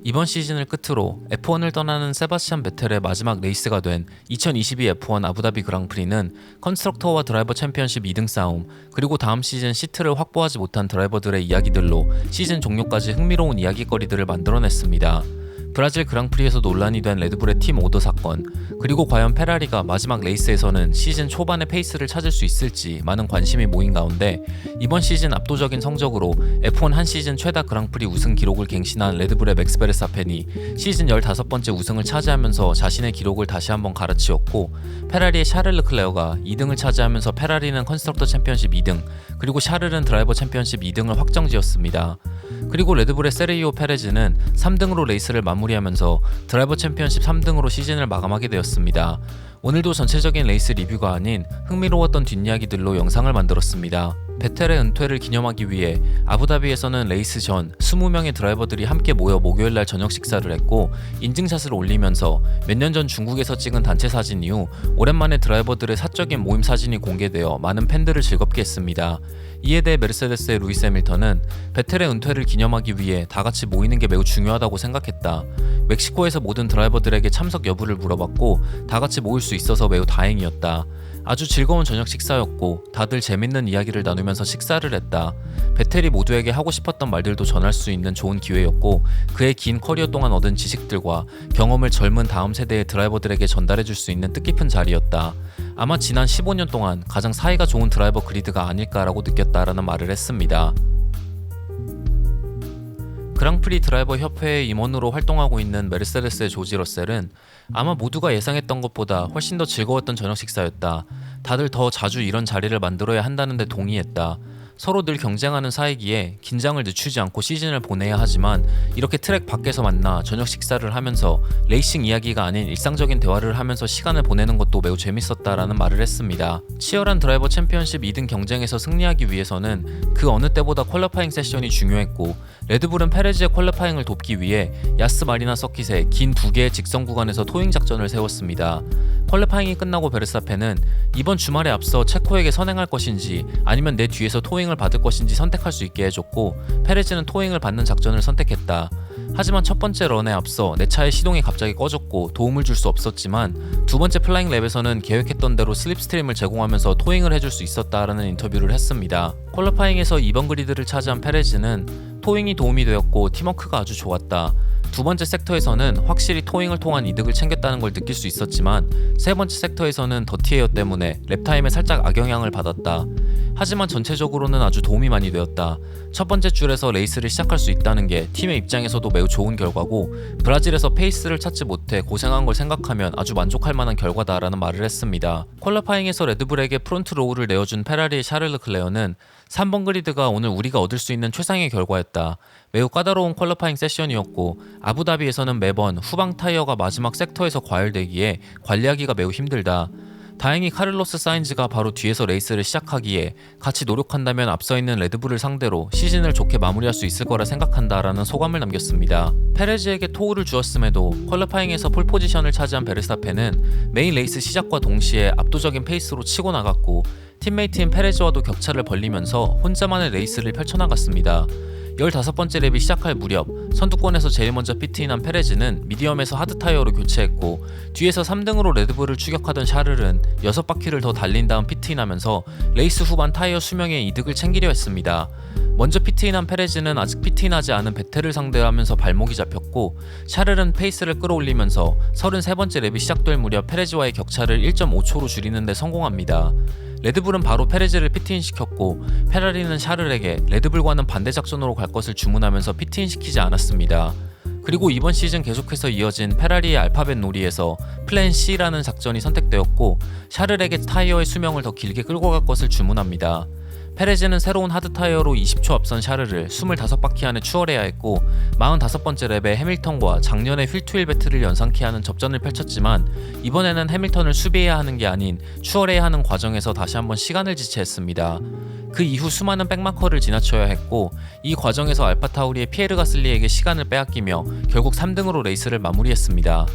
이번 시즌을 끝으로 F1을 떠나는 세바스찬 베텔의 마지막 레이스가 된 2022 F1 아부다비 그랑프리는 컨스트럭터와 드라이버 챔피언십 2등 싸움, 그리고 다음 시즌 시트를 확보하지 못한 드라이버들의 이야기들로 시즌 종료까지 흥미로운 이야기거리들을 만들어냈습니다. 브라질 그랑프리에서 논란이 된 레드불의 팀 오더 사건, 그리고 과연 페라리가 마지막 레이스에서는 시즌 초반의 페이스를 찾을 수 있을지 많은 관심이 모인 가운데 이번 시즌 압도적인 성적으로 F1 한 시즌 최다 그랑프리 우승 기록을 갱신한 레드불의 맥스 베르스타펜이 시즌 15번째 우승을 차지하면서 자신의 기록을 다시 한번 갈아치웠고, 페라리의 샤를 르클레어가 2등을 차지하면서 페라리는 컨스트럭터 챔피언십 2등, 그리고 샤를은 드라이버 챔피언십 2등을 확정지었습니다. 그리고 레드불의 세르히오 페레즈는 3등으로 레이스를 마무리하면서 드라이버 챔피언십 3등으로 시즌을 마감하게 되었습니다. 오늘도 전체적인 레이스 리뷰가 아닌 흥미로웠던 뒷이야기들로 영상을 만들었습니다. 베텔의 은퇴를 기념하기 위해 아부다비에서는 레이스 전 20명의 드라이버들이 함께 모여 목요일날 저녁 식사를 했고, 인증샷을 올리면서 몇 년 전 중국에서 찍은 단체 사진 이후 오랜만에 드라이버들의 사적인 모임 사진이 공개되어 많은 팬들을 즐겁게 했습니다. 이에 대해 메르세데스의 루이스 해밀턴은 베텔의 은퇴를 기념하기 위해 다같이 모이는 게 매우 중요하다고 생각했다. 멕시코에서 모든 드라이버들에게 참석 여부를 물어봤고 다같이 모일 수 있어서 매우 다행이었다. 아주 즐거운 저녁 식사였고 다들 재밌는 이야기를 나누면서 식사를 했다. 베텔이 모두에게 하고 싶었던 말들도 전할 수 있는 좋은 기회였고, 그의 긴 커리어 동안 얻은 지식들과 경험을 젊은 다음 세대의 드라이버들에게 전달해줄 수 있는 뜻깊은 자리였다. 아마 지난 15년 동안 가장 사이가 좋은 드라이버 그리드가 아닐까라고 느꼈다라는 말을 했습니다. 그랑프리 드라이버 협회의 임원으로 활동하고 있는 메르세데스의 조지 러셀은 아마 모두가 예상했던 것보다 훨씬 더 즐거웠던 저녁 식사였다. 다들 더 자주 이런 자리를 만들어야 한다는데 동의했다. 서로 늘 경쟁하는 사이기에 긴장을 늦추지 않고 시즌을 보내야 하지만 이렇게 트랙 밖에서 만나 저녁 식사를 하면서 레이싱 이야기가 아닌 일상적인 대화를 하면서 시간을 보내는 것도 매우 재밌었다라는 말을 했습니다. 치열한 드라이버 챔피언십 2등 경쟁에서 승리하기 위해서는 그 어느 때보다 퀄리파잉 세션이 중요했고, 레드불은 페레즈의 퀄리파잉을 돕기 위해 야스 마리나 서킷의 긴 2개의 직선 구간에서 토잉 작전을 세웠습니다. 퀄리파잉이 끝나고 베르스타펜은 이번 주말에 앞서 체코에게 선행할 것인지 아니면 내 뒤에서 토잉을 받을 것인지 선택할 수 있게 해줬고, 페레즈는 토잉을 받는 작전을 선택했다. 하지만 첫 번째 런에 앞서 내 차의 시동이 갑자기 꺼졌고 도움을 줄 수 없었지만 두 번째 플라잉 랩에서는 계획했던 대로 슬립스트림을 제공하면서 토잉을 해줄 수 있었다라는 인터뷰를 했습니다. 퀄리파잉에서 2번 그리드를 차지한 페레즈는 토잉이 도움이 되었고 팀워크가 아주 좋았다. 두 번째 섹터에서는 확실히 토잉을 통한 이득을 챙겼다는 걸 느낄 수 있었지만 세 번째 섹터에서는 더티에어 때문에 랩타임에 살짝 악영향을 받았다. 하지만 전체적으로는 아주 도움이 많이 되었다. 첫 번째 줄에서 레이스를 시작할 수 있다는 게 팀의 입장에서도 매우 좋은 결과고, 브라질에서 페이스를 찾지 못해 고생한 걸 생각하면 아주 만족할 만한 결과다라는 말을 했습니다. 퀄리파잉에서 레드불에게 프론트 로우를 내어준 페라리의 샤를 르클레어는 3번 그리드가 오늘 우리가 얻을 수 있는 최상의 결과였다. 매우 까다로운 퀄리파잉 세션이었고 아부다비에서는 매번 후방 타이어가 마지막 섹터에서 과열되기에 관리하기가 매우 힘들다. 다행히 카를로스 사인즈가 바로 뒤에서 레이스를 시작하기에 같이 노력한다면 앞서 있는 레드불을 상대로 시즌을 좋게 마무리할 수 있을 거라 생각한다라는 소감을 남겼습니다. 페레즈에게 토우를 주었음에도 퀄리파잉에서 폴포지션을 차지한 베르스타펜은 메인 레이스 시작과 동시에 압도적인 페이스로 치고 나갔고 팀메이트인 페레즈와도 격차를 벌리면서 혼자만의 레이스를 펼쳐나갔습니다. 15번째 랩이 시작할 무렵 선두권에서 제일 먼저 피트인한 페레즈는 미디엄에서 하드 타이어로 교체했고, 뒤에서 3등으로 레드불을 추격하던 샤를은 6바퀴를 더 달린 다음 피트인하면서 레이스 후반 타이어 수명의 이득을 챙기려 했습니다. 먼저 피트인한 페레즈는 아직 피트인하지 않은 베텔을 상대하면서 발목이 잡혔고, 샤를은 페이스를 끌어올리면서 33번째 랩이 시작될 무렵 페레즈와의 격차를 1.5초로 줄이는 데 성공합니다. 레드불은 바로 페레즈를 피트인시켰고 페라리는 샤를에게 레드불과는 반대 작전으로 갈 것을 주문하면서 피트인시키지 않았습니다. 그리고 이번 시즌 계속해서 이어진 페라리의 알파벳 놀이에서 플랜 C라는 작전이 선택되었고 샤를에게 타이어의 수명을 더 길게 끌고 갈 것을 주문합니다. 페레즈는 새로운 하드 타이어로 20초 앞선 샤를을 25바퀴 안에 추월해야 했고 45번째 랩에 해밀턴과 작년의 휠투힐 배틀을 연상케 하는 접전을 펼쳤지만 이번에는 해밀턴을 수비해야 하는 게 아닌 추월해야 하는 과정에서 다시 한번 시간을 지체했습니다. 그 이후 수많은 백마커를 지나쳐야 했고 이 과정에서 알파타우리의 피에르 가슬리에게 시간을 빼앗기며 결국 3등으로 레이스를 마무리했습니다.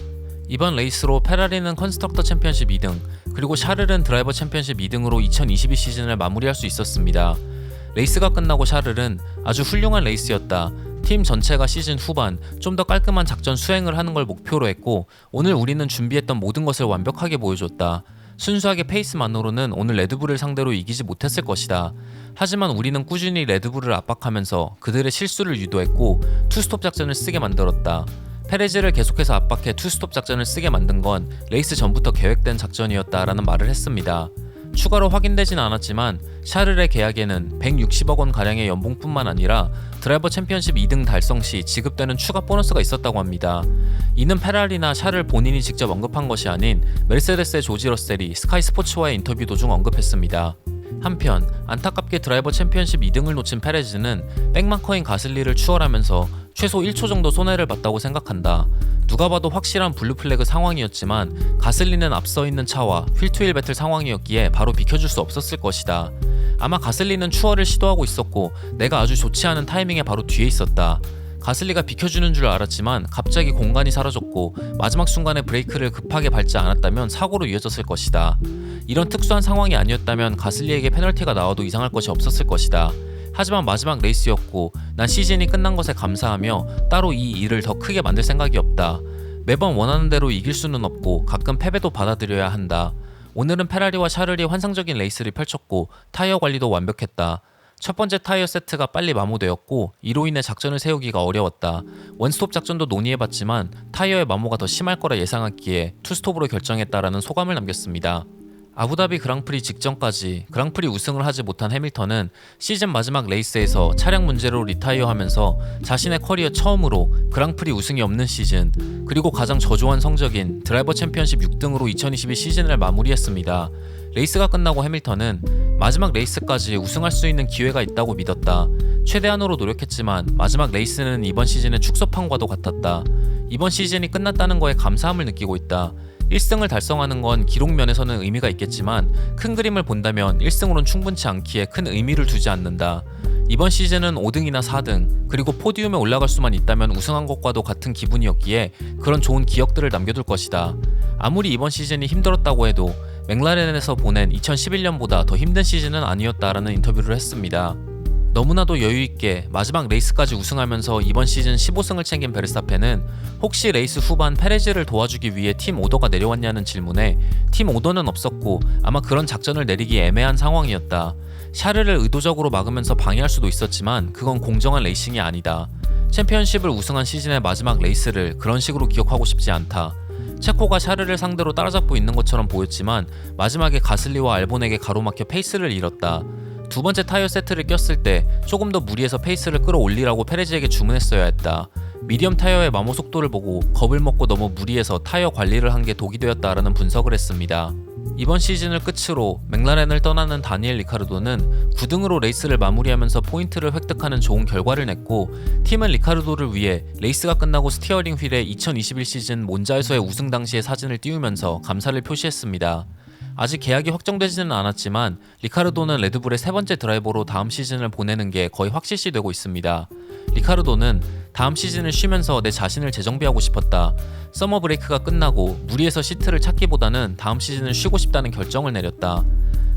이번 레이스로 페라리는 컨스트럭터 챔피언십 2등, 그리고 샤를은 드라이버 챔피언십 2등으로 2022 시즌을 마무리할 수 있었습니다. 레이스가 끝나고 샤를은 아주 훌륭한 레이스였다. 팀 전체가 시즌 후반 좀 더 깔끔한 작전 수행을 하는 걸 목표로 했고 오늘 우리는 준비했던 모든 것을 완벽하게 보여줬다. 순수하게 페이스만으로는 오늘 레드불을 상대로 이기지 못했을 것이다. 하지만 우리는 꾸준히 레드불을 압박하면서 그들의 실수를 유도했고 투스톱 작전을 쓰게 만들었다. 페레즈를 계속해서 압박해 투스톱 작전을 쓰게 만든 건 레이스 전부터 계획된 작전이었다라는 말을 했습니다. 추가로 확인되진 않았지만 샤를의 계약에는 160억 원 가량의 연봉뿐만 아니라 드라이버 챔피언십 2등 달성 시 지급되는 추가 보너스가 있었다고 합니다. 이는 페라리나 샤를 본인이 직접 언급한 것이 아닌 메르세데스의 조지 러셀이 스카이 스포츠와의 인터뷰 도중 언급했습니다. 한편 안타깝게 드라이버 챔피언십 2등을 놓친 페레즈는 백마커인 가슬리를 추월하면서 최소 1초 정도 손해를 봤다고 생각한다. 누가 봐도 확실한 블루플래그 상황이었지만 가슬리는 앞서 있는 차와 휠투힐 배틀 상황이었기에 바로 비켜줄 수 없었을 것이다. 아마 가슬리는 추월을 시도하고 있었고 내가 아주 좋지 않은 타이밍에 바로 뒤에 있었다. 가슬리가 비켜주는 줄 알았지만 갑자기 공간이 사라졌고 마지막 순간에 브레이크를 급하게 밟지 않았다면 사고로 이어졌을 것이다. 이런 특수한 상황이 아니었다면 가슬리에게 페널티가 나와도 이상할 것이 없었을 것이다. 하지만 마지막 레이스였고 난 시즌이 끝난 것에 감사하며 따로 이 일을 더 크게 만들 생각이 없다. 매번 원하는 대로 이길 수는 없고 가끔 패배도 받아들여야 한다. 오늘은 페라리와 샤를이 환상적인 레이스를 펼쳤고 타이어 관리도 완벽했다. 첫 번째 타이어 세트가 빨리 마모되었고 이로 인해 작전을 세우기가 어려웠다. 원스톱 작전도 논의해봤지만 타이어의 마모가 더 심할 거라 예상했기에 투스톱으로 결정했다라는 소감을 남겼습니다. 아부다비 그랑프리 직전까지 그랑프리 우승을 하지 못한 해밀턴은 시즌 마지막 레이스에서 차량 문제로 리타이어하면서 자신의 커리어 처음으로 그랑프리 우승이 없는 시즌 그리고 가장 저조한 성적인 드라이버 챔피언십 6등으로 2022 시즌을 마무리했습니다. 레이스가 끝나고 해밀턴은 마지막 레이스까지 우승할 수 있는 기회가 있다고 믿었다. 최대한으로 노력했지만 마지막 레이스는 이번 시즌의 축소판과도 같았다. 이번 시즌이 끝났다는 거에 감사함을 느끼고 있다. 1승을 달성하는 건 기록면에서는 의미가 있겠지만 큰 그림을 본다면 1승으론 충분치 않기에 큰 의미를 두지 않는다. 이번 시즌은 5등이나 4등 그리고 포디움에 올라갈 수만 있다면 우승한 것과도 같은 기분이었기에 그런 좋은 기억들을 남겨둘 것이다. 아무리 이번 시즌이 힘들었다고 해도 맥라렌에서 보낸 2011년보다 더 힘든 시즌은 아니었다라는 인터뷰를 했습니다. 너무나도 여유있게 마지막 레이스까지 우승하면서 이번 시즌 15승을 챙긴 베르스타펜은 혹시 레이스 후반 페레즈를 도와주기 위해 팀 오더가 내려왔냐는 질문에 팀 오더는 없었고 아마 그런 작전을 내리기 애매한 상황이었다. 샤르를 의도적으로 막으면서 방해할 수도 있었지만 그건 공정한 레이싱이 아니다. 챔피언십을 우승한 시즌의 마지막 레이스를 그런 식으로 기억하고 싶지 않다. 체코가 샤르를 상대로 따라잡고 있는 것처럼 보였지만 마지막에 가슬리와 알본에게 가로막혀 페이스를 잃었다. 두 번째 타이어 세트를 꼈을 때 조금 더 무리해서 페이스를 끌어올리라고 페레즈에게 주문했어야 했다. 미디엄 타이어의 마모 속도를 보고 겁을 먹고 너무 무리해서 타이어 관리를 한 게 독이 되었다라는 분석을 했습니다. 이번 시즌을 끝으로 맥라렌을 떠나는 다니엘 리카르도는 9등으로 레이스를 마무리하면서 포인트를 획득하는 좋은 결과를 냈고 팀은 리카르도를 위해 레이스가 끝나고 스티어링 휠에 2021 시즌 몬자에서의 우승 당시의 사진을 띄우면서 감사를 표시했습니다. 아직 계약이 확정되지는 않았지만 리카르도는 레드불의 세 번째 드라이버로 다음 시즌을 보내는 게 거의 확실시되고 있습니다. 리카르도는 다음 시즌을 쉬면서 내 자신을 재정비하고 싶었다. 서머 브레이크가 끝나고 무리해서 시트를 찾기보다는 다음 시즌을 쉬고 싶다는 결정을 내렸다.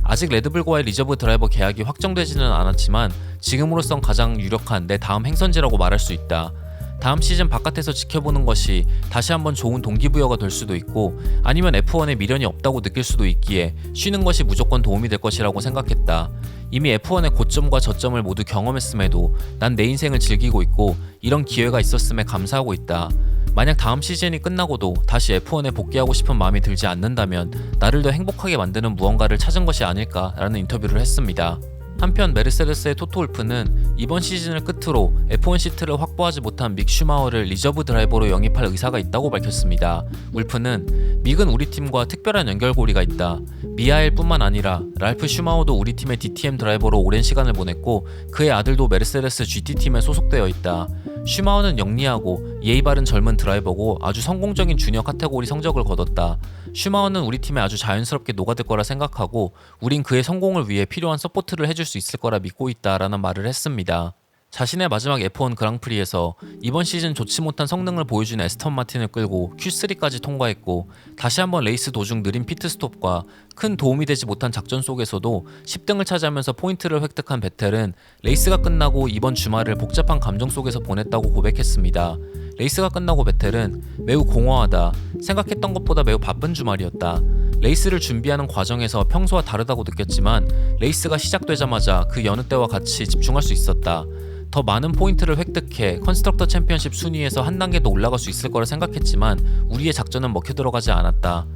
아직 레드불과의 리저브 드라이버 계약이 확정되지는 않았지만 지금으로선 가장 유력한 내 다음 행선지라고 말할 수 있다. 다음 시즌 바깥에서 지켜보는 것이 다시 한번 좋은 동기부여가 될 수도 있고 아니면 F1에 미련이 없다고 느낄 수도 있기에 쉬는 것이 무조건 도움이 될 것이라고 생각했다. 이미 F1의 고점과 저점을 모두 경험했음에도 난 내 인생을 즐기고 있고 이런 기회가 있었음에 감사하고 있다. 만약 다음 시즌이 끝나고도 다시 F1에 복귀하고 싶은 마음이 들지 않는다면 나를 더 행복하게 만드는 무언가를 찾은 것이 아닐까라는 인터뷰를 했습니다. 한편 메르세데스의 토토 울프는 이번 시즌을 끝으로 F1 시트를 확보하지 못한 믹 슈마허를 리저브 드라이버로 영입할 의사가 있다고 밝혔습니다. 울프는 믹은 우리 팀과 특별한 연결고리가 있다. 미하엘 뿐만 아니라 랄프 슈마허도 우리 팀의 DTM 드라이버로 오랜 시간을 보냈고 그의 아들도 메르세데스 GT팀에 소속되어 있다. 슈마허는 영리하고 예의 바른 젊은 드라이버고 아주 성공적인 주니어 카테고리 성적을 거뒀다. 슈마허는 우리 팀에 아주 자연스럽게 녹아들 거라 생각하고 우린 그의 성공을 위해 필요한 서포트를 해줄 수 있을 거라 믿고 있다 라는 말을 했습니다. 자신의 마지막 F1 그랑프리에서 이번 시즌 좋지 못한 성능을 보여준 에스턴 마틴을 끌고 Q3까지 통과했고, 다시 한번 레이스 도중 느린 피트스톱과 큰 도움이 되지 못한 작전 속에서도 10등을 차지하면서 포인트를 획득한 베텔은 레이스가 끝나고 이번 주말을 복잡한 감정 속에서 보냈다고 고백했습니다. 레이스가 끝나고 베텔은 매우 공허하다, 생각했던 것보다 매우 바쁜 주말이었다, 레이스를 준비하는 과정에서 평소와 다르다고 느꼈지만 레이스가 시작되자마자 그 여느 때와 같이 집중할 수 있었다, 더 많은 포인트를 획득해 컨스트럭터 챔피언십 순위에서 한 단계 더 올라갈 수 있을 거라 생각했지만 우리의 작전은 먹혀 들어가지 않았다.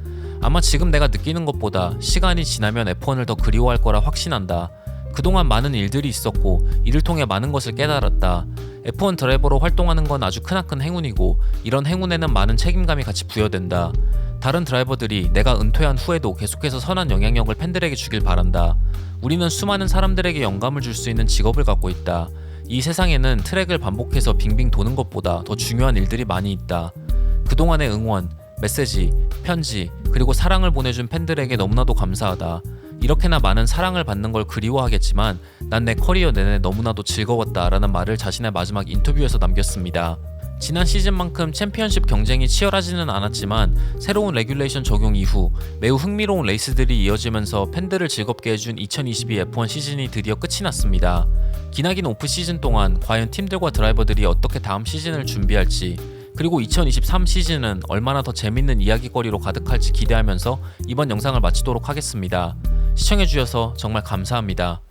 아마 지금 내가 느끼는 것보다 시간이 지나면 F1을 더 그리워할 거라 확신한다. 그동안 많은 일들이 있었고 이를 통해 많은 것을 깨달았다. F1 드라이버로 활동하는 건 아주 크나큰 행운이고 이런 행운에는 많은 책임감이 같이 부여된다. 다른 드라이버들이 내가 은퇴한 후에도 계속해서 선한 영향력을 팬들에게 주길 바란다. 우리는 수많은 사람들에게 영감을 줄 수 있는 직업을 갖고 있다. 이 세상에는 트랙을 반복해서 빙빙 도는 것보다 더 중요한 일들이 많이 있다. 그동안의 응원, 메시지, 편지, 그리고 사랑을 보내준 팬들에게 너무나도 감사하다. 이렇게나 많은 사랑을 받는 걸 그리워하겠지만 난 내 커리어 내내 너무나도 즐거웠다 라는 말을 자신의 마지막 인터뷰에서 남겼습니다. 지난 시즌만큼 챔피언십 경쟁이 치열하지는 않았지만 새로운 레귤레이션 적용 이후 매우 흥미로운 레이스들이 이어지면서 팬들을 즐겁게 해준 2022 F1 시즌이 드디어 끝이 났습니다. 기나긴 오프 시즌 동안 과연 팀들과 드라이버들이 어떻게 다음 시즌을 준비할지, 그리고 2023 시즌은 얼마나 더 재밌는 이야기거리로 가득할지 기대하면서 이번 영상을 마치도록 하겠습니다. 시청해주셔서 정말 감사합니다.